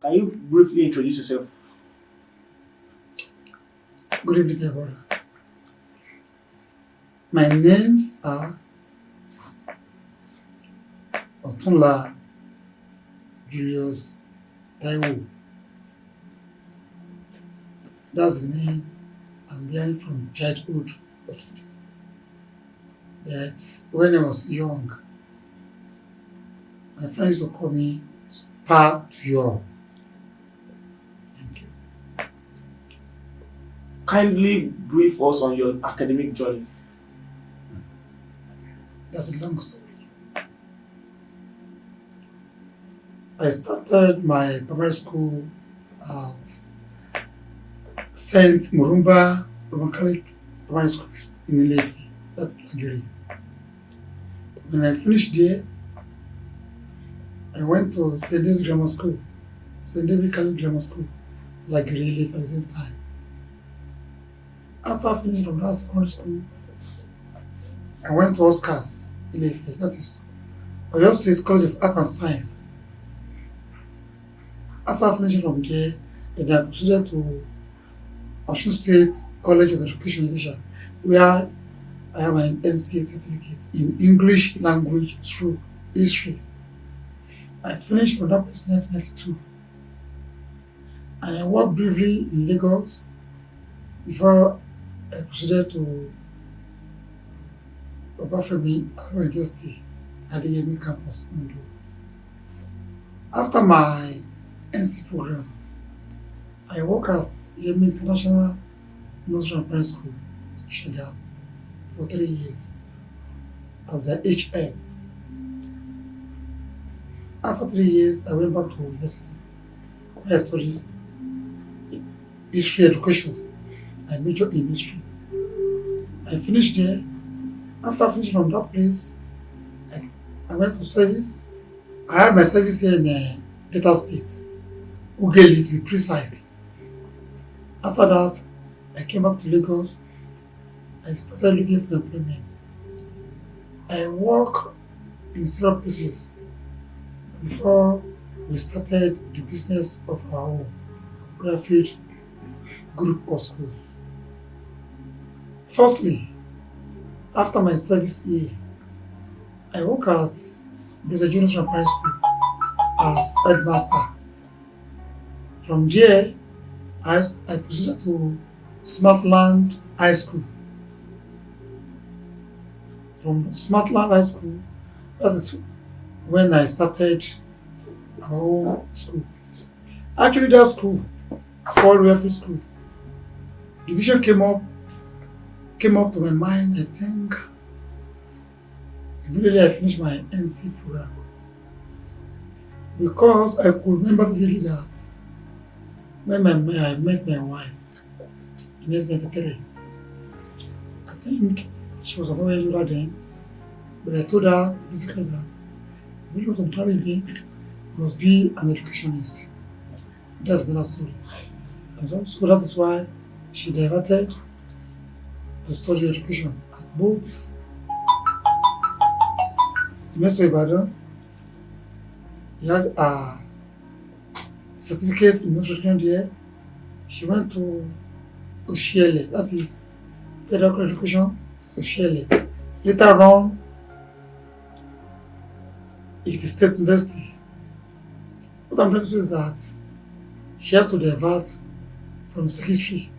Can you briefly introduce yourself? Good evening, my brother. My names are Otunla Julius Taiwo. That's the name I'm bearing from childhood up to today. That when I was young, my friends used to call me Pa Tuyo. Thank you. Kindly brief us on your academic journey. That's a long story. I started my primary school at Saint Murumba Roman Catholic Primary School in Ilefe. That's Nigeria. When I finished there, I went to St. David's Grammar School, St. David Catholic Grammar School, Nigeria, Ilefe at the same time. After finishing from that secondary school, I went to Oscars Ilefe, that is Oyo State College of Art and Science. After finishing from there, then I proceeded to Osun State College of Education Ilesha, where I have my NCA certificate in English language through history. I finished from that place in 1992, and I worked briefly in Lagos before I proceeded to Obafemi Aro University at the Yemi campus in Ondo. After my NC program, I worked at Yemi International Nursery and Primary School, Shiga, for 3 years as a HM. After 3 years, I went back to university where I studied history education. I majored in history. I finished there. After finishing from that place, I went for service. I had my service here in Delta State, Ugeli to be precise. After that, I came back to Lagos. I started looking for employment. I worked in several places before we started the business of our own Rapid Group of Schools. Firstly, after my service year, I worked at Daddy Julius Otunla School as headmaster. From there, I proceeded to Smartland High School. From Smartland High School, that is when I started our own school. Actually, that school, called Referee School, the vision came up to my mind, I think, immediately I finished my NC program. Because I could remember vividly that when I met my wife in 1993, I think she was a very younger then, but I told her basically that if you want to marry me, you must be an educationist. That's another story. And so that is why she diverted to study education at both University of Ibadan. He had a certificate in nutrition there. She went to Oshiele, that is Federal Education, Oshiele. Later on, it is State University. What I'm trying to say is that she has to divert from secretary,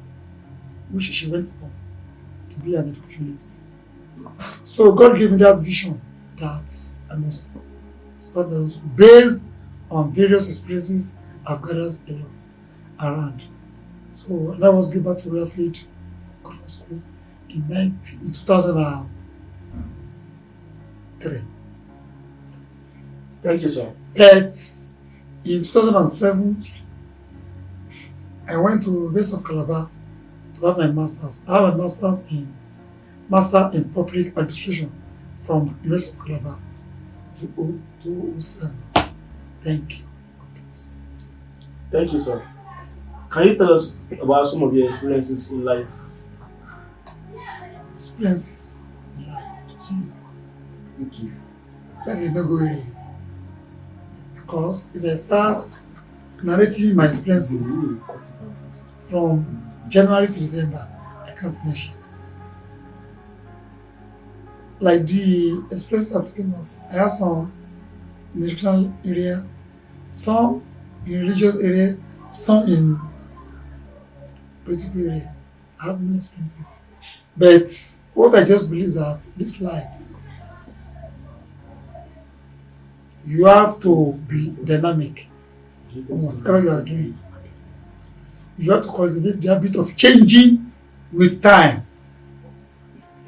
which she went for, to be an educationist. So God gave me that vision that I must start my own school based on various experiences I've gathered a lot around. So that was given back to Royal Field Grammar School in 2003. Thank you, sir. But in 2007, I went to West of Calabar to have my master's. I have a master's in Public Administration from West of Calabar to 2007. Thank you. Thank you, sir. Can you tell us about some of your experiences in life? Experiences in life. Thank you. That is not going in. Because if I start narrating my experiences from January to December. I can't finish it. Like the experiences I'm talking of, I have some in the educational area, some in religious area, some in political area. I have many experiences. But what I just believe is that this life, you have to be dynamic on whatever you are doing. You have to cultivate the habit of changing with time.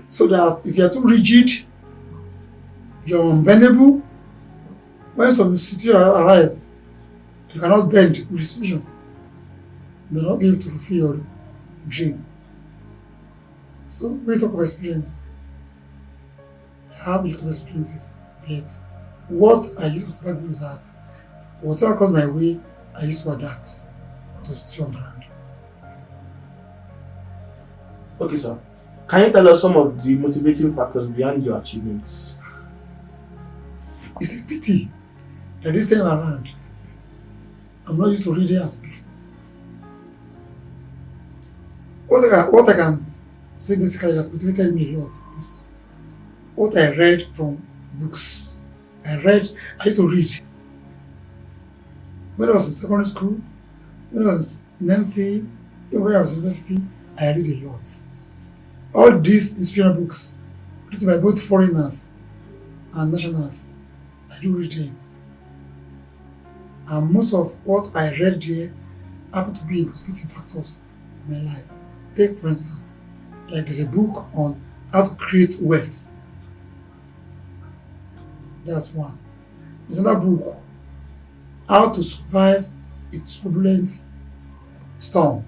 So that if you are too rigid, you are unbendable. When some situation arises, you cannot bend with the situation. You may not be able to fulfill your dream. So when we talk of experience, I have a lot of experiences. But what I use as Bible is that whatever comes my way, I used to adapt to the situation around. Okay, sir. Can you tell us some of the motivating factors behind your achievements? It's a pity that this time around, I'm not used to reading as before. What I can say basically that motivated me a lot is what I read from books. I used to read. When I was in secondary school, when I was in NC, even when I was in university, I read a lot. All these inspirational books written by both foreigners and nationals, I do read them. And most of what I read there happen to be motivating factors in my life. Take for instance, like there's a book on how to create wealth. That's one. There's another book, how to survive a turbulent storm.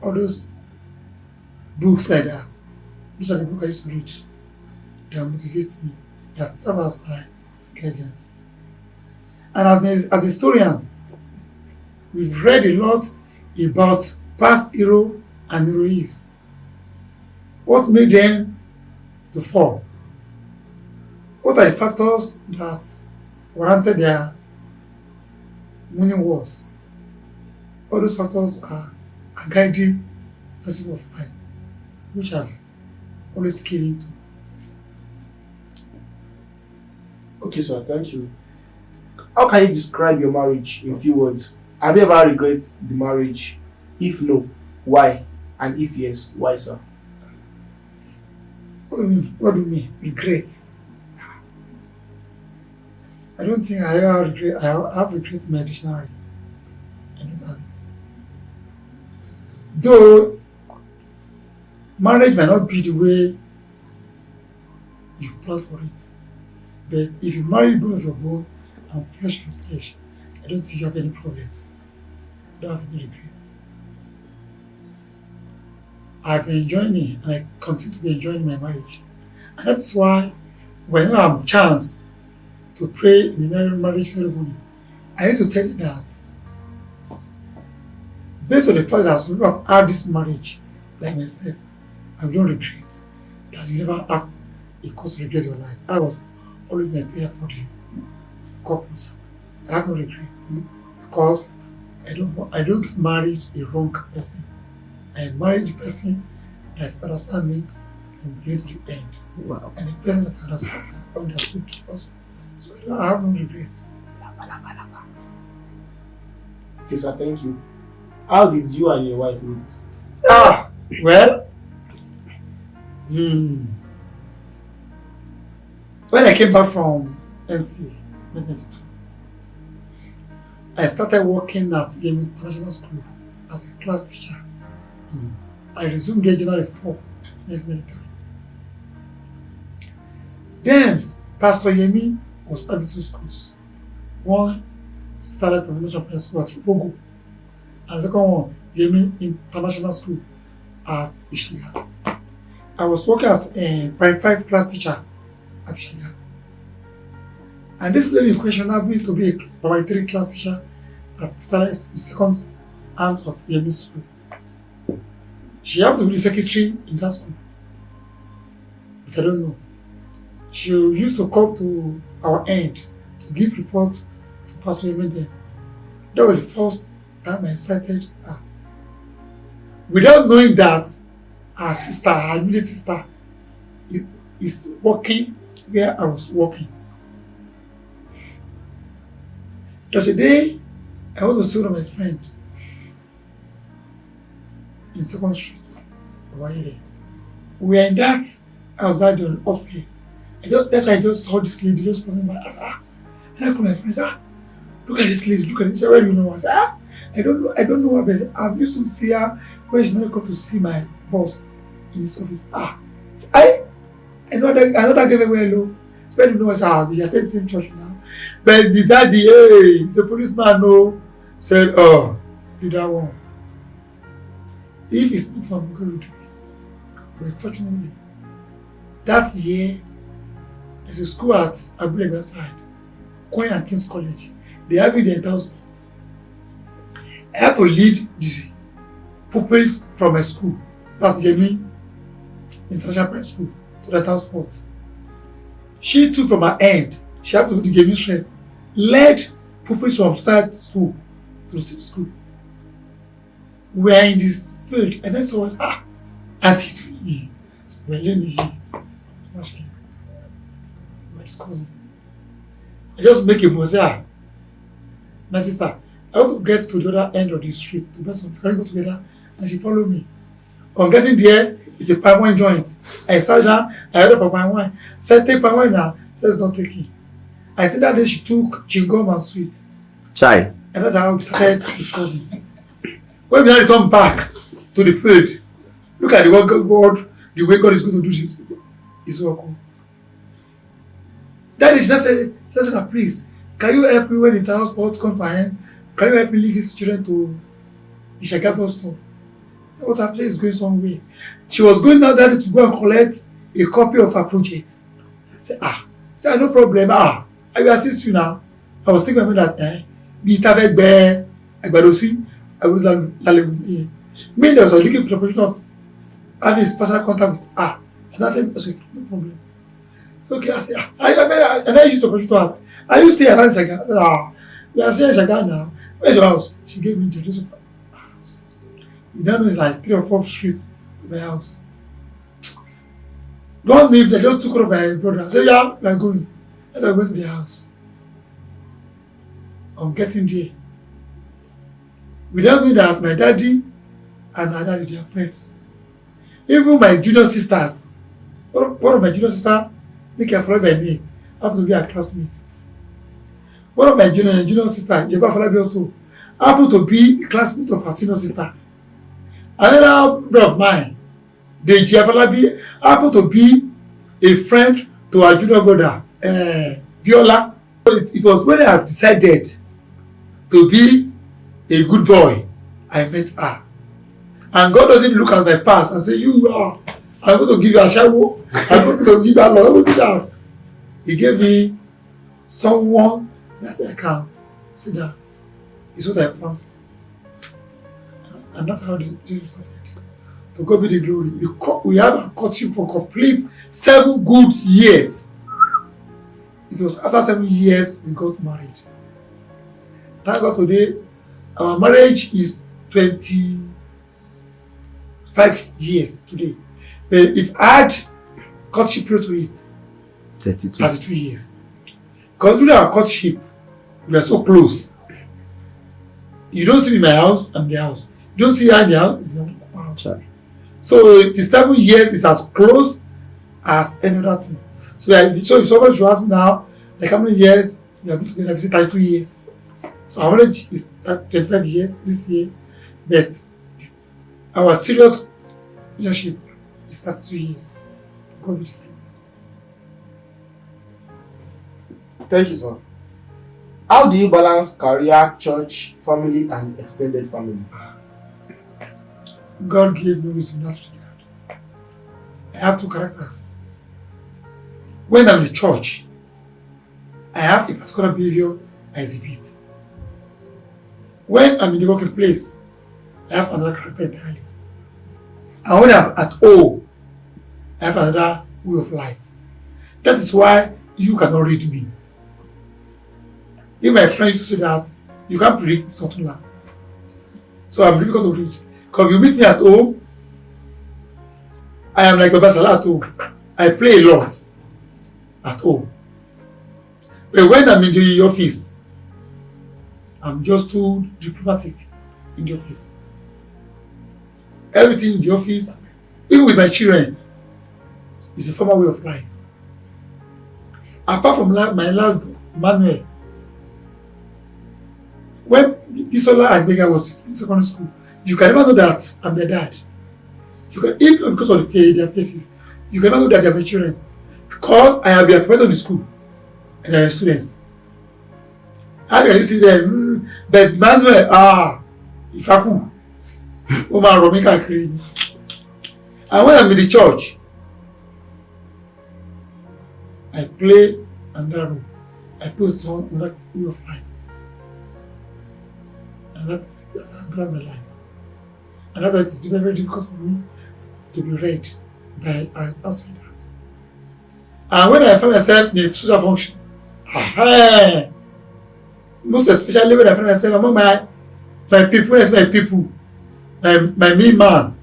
All those books like that. Those are the books I used to read that motivate me, that serve as my guidance. And as a historian, we've read a lot about past hero and heroes. What made them to fall? What are the factors that warranted their winning wars? All those factors are a guiding principle of life, which I've always keyed into. Okay, sir, thank you. How can you describe your marriage in few words? Have you ever regretted the marriage? If no, why? And if yes, why, sir? What do you mean? What do you mean? Regret? I don't think I ever regret. I have regret in my dictionary. I don't have it. Though marriage might not be the way you plan for it, but if you marry bone of your bone and flesh of your flesh, I don't think you have any problem. You don't have any regrets. I've been enjoying it and I continue to be enjoying my marriage. And that is why whenever I have a chance to pray in the marriage ceremony, I need to tell you that based on the fact that some people have had this marriage, like myself, I don't regret that you never have a cause to regret your life. That was always my prayer for the couples. I have no regrets because I don't marry a wrong person. I marry the person that understands me from beginning to the end. Wow. And the person that understood also. So I have no regrets. Okay, sir, thank you. How did you and your wife meet? Well, when I came back from NC 1992, I started working at Yemi Professional School as a class teacher. I resumed there January 4, 1993. Then, Pastor Yemi was having two schools. One started from International School at Ogo, and the second one, Yemi International School at Ishiga. I was working as a Prime 5 class teacher at Ishiga. And this lady in question happened to be a Primary 3 class teacher at the second arm of Yemi School. She happened to be the secretary in that school. But I don't know. She used to come to our end to give report to Pastor Yemi there. That was the first time I sighted her. Without knowing that her sister, her immediate sister, is working where I was working. There was a day I went to see one of my friends in 2nd Street. We were in that house that on upstairs. That's why I just saw this lady just passing by. I said, and I called my friends, look at this lady, look at this. Where do you know her? I said, I don't know her, but I used to see her when she come to see my boss in his office. I know that gave away low. Where do you know her? We attend the same church now. But the daddy, hey, he's a policeman, no. Said, do that one. If it's not for me, God will do it. But fortunately, that year, there's a school at Abulega side, Queen and King's College. They have the entire sports. I have to lead the pupils from my school, that's Jemi International Prep School, to the entire sports. She too, from her end, she had to do the gaming stress, led pupils from start school to the same school. We are in this field, and then someone said, Auntie Tui, we're learning here. We're discussing. I just make a move, say, my sister, I want to get to the other end of the street to buy something. Can we go together? And she followed me. On getting there, it's a palm wine joint. I sat down, I ordered for palm wine. Said, take palm wine now. Says, not take it. I think that day she took chewing-gum and sweets. Chai. And that's how we started discussing. When we now return back to the field, look at the way God is going to do this. It's so cool. That is just a please, can you help me when the town sports come for hand? Can you help me lead these children to the Shagaba store? So what happened is going somewhere. She was going down there to go and collect a copy of her project. Say, no problem. I will assist you now. I was thinking about that. I would me. There was looking for the opportunity of having his personal contact with her. And I said, no problem. Okay, I said, I used the opportunity to ask, are you staying around Shaga? We are staying in Shaga now. Where's your house? She gave me the address of her house. We now know it's like 3 or 4 streets to my house. Don't leave, they just took care of my brother. I said, yeah, we are going. As I went to the house. On getting there, without knowing that my daddy and my daddy, they are friends. Even my junior sisters, one of my junior sisters, they can follow my name, happened to be a classmate. One of my junior sisters, Jeba Falabi also, happened to be a classmate of her senior sister. Another brother of mine, Deji Falabi, happened to be a friend to our junior brother, Viola. It was when I have decided to be a good boy, I met her. And God doesn't look at my past and say, I'm going to give you a shower, I'm going to give you a lot, I'm going to do that. He gave me someone that I can say that is what I planned for. And that's how this started. To God be the glory. We have a courtship for complete 7 good years. It was after 7 years we got married. Thank God today, our marriage is 25 years today. But if I add courtship period to it, 32 years. Because during our courtship, we are so close. You don't see me in my house, I'm in the house. You don't see her in the house, it's not my house. Sorry. So the 7 years is as close as any other thing. So if somebody should ask me now, like how many years we have been together, we say 32 years. So our marriage is 25 years this year, but our serious relationship is 32 years. God be the glory. Thank you, sir. How do you balance career, church, family, and extended family? God gave me wisdom in that regard. I have 2 characters. When I'm in the church, I have a particular behavior I exhibit. When I'm in the working place, I have another character entirely. And when I'm at home, I have another way of life. That is why you cannot read me. If my friends used to say that You can't predict Mr. Otunla. So I'm difficult to read. Because you meet me at home, I am like Baba Salah at home. I play a lot at home. But when I'm in the office, I'm just too diplomatic in the office. Everything in the office, even with my children, is a formal way of life. Apart from my last book, Manuel, when Bisola and Bega was in secondary school, you can never know that I'm their dad. You can, even because of their faces, you can never know that they're my children. Because I have been a professor in the school and I'm a student. How can you see them? But Manuel, if I could, Omar Romika Green. And when I'm in the church, I play another role. I put on another way of life. And that's how I plan my life. And that's why it is very, very difficult for me to be read by an outsider. And when I find myself in a social function, most especially when I find myself among my people, when I say my people, my mean man,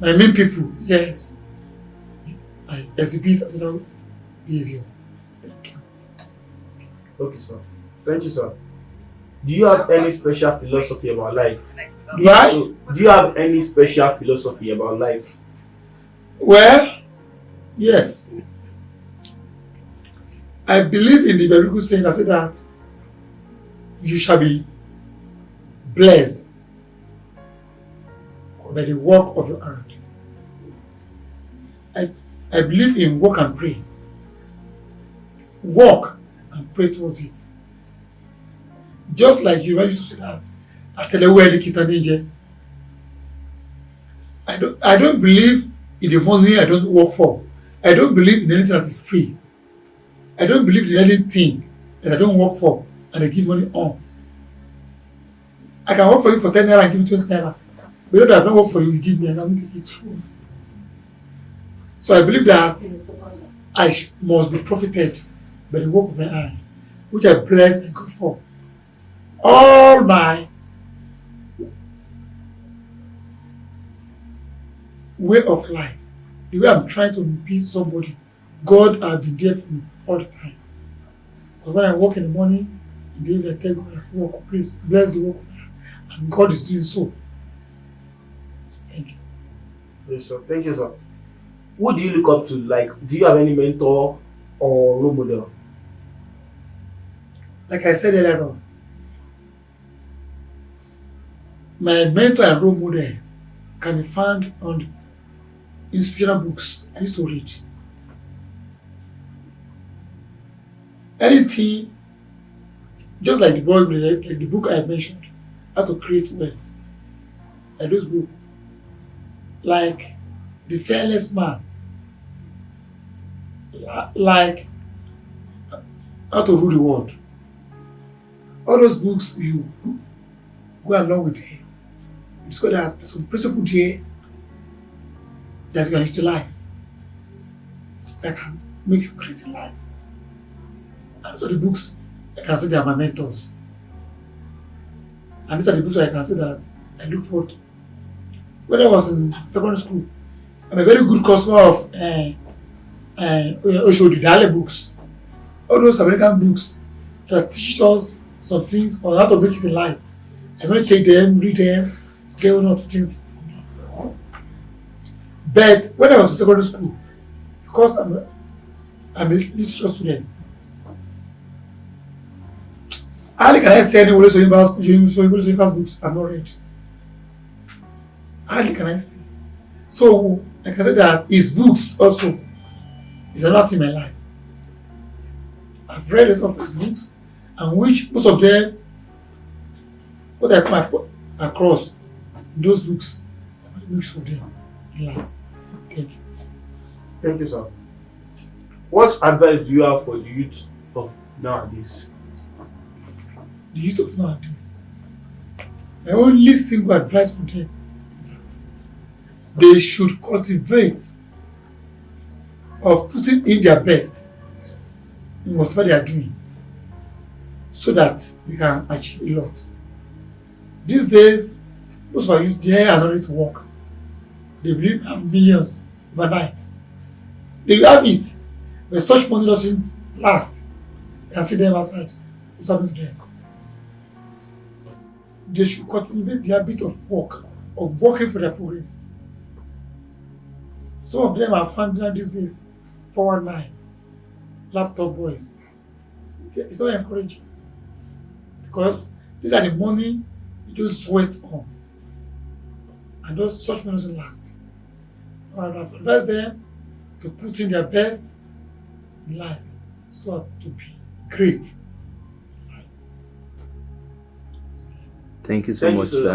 my mean people, yes, I exhibit another behavior. Thank you. Okay, sir. Thank you, sir. Do you have any special philosophy about life? Do I? Do you have any special philosophy about life? Well, yes. I believe in the biblical saying that say that you shall be blessed by the work of your hand. I believe in work and pray. Work and pray towards it. Just like you used to say that I don't believe in the money I don't work for. I don't believe in anything that is free. I don't believe in anything that I don't work for and I give money on. I can work for you for 10 naira and give you 20 naira. But if I don't work for you, you give me and I won't take it. So I believe that I must be profited by the work of my hand, which I bless and God for. All my way of life, the way I'm trying to be somebody, God has been there for me all the time. Because when I walk in the morning, in the evening I tell God I've worked, please bless the work of my hand. And God is doing so. Thank you. Yes, sir. Thank you, sir. Who do you look up to? Like, do you have any mentor or role model? Like I said earlier on, my mentor and role model can be found on inspirational books I used to read. Anything, just like the book I mentioned, How to Create Wealth, and those books, like The Fearless Man, like How to Rule the World. All those books you go along with them. It's got that some principle there that you can utilize that can make you great in life. And those are the books I can say they are my mentors. And these are the books I can say that I look forward to. When I was in secondary school, I'm a very good customer of Oshodi Dale books. All those American books that teach us some things on how to make it in life. I'm going to take them, read them, get one or two things. But when I was in secondary school, because I'm a literature student, how can I say any Wole Soyinka's books I've not read? How can I say? So I can say that his books also is a lot in my life. I've read a lot of his books, and which most of them, what I come across in those books, I'm going to mix of them in life. Thank you. Thank you, sir. What advice do you have for the youth of nowadays? The youth of nowadays, my only single advice for them is that they should cultivate of putting in their best in whatever they are doing so that they can achieve a lot. These days, most of our youth, they are not ready to work. They believe they have millions overnight. They have it, but such money doesn't last. You can see them outside. What's happening to them? They should cultivate the habit of work, of working for their progress. Some of them are found out these days 419, laptop boys. It's not encouraging because these are the money you just sweat on, and those such money doesn't last. I would advise them to put in their best in life so as to be great in life. Thank you so Thank you much, so sir.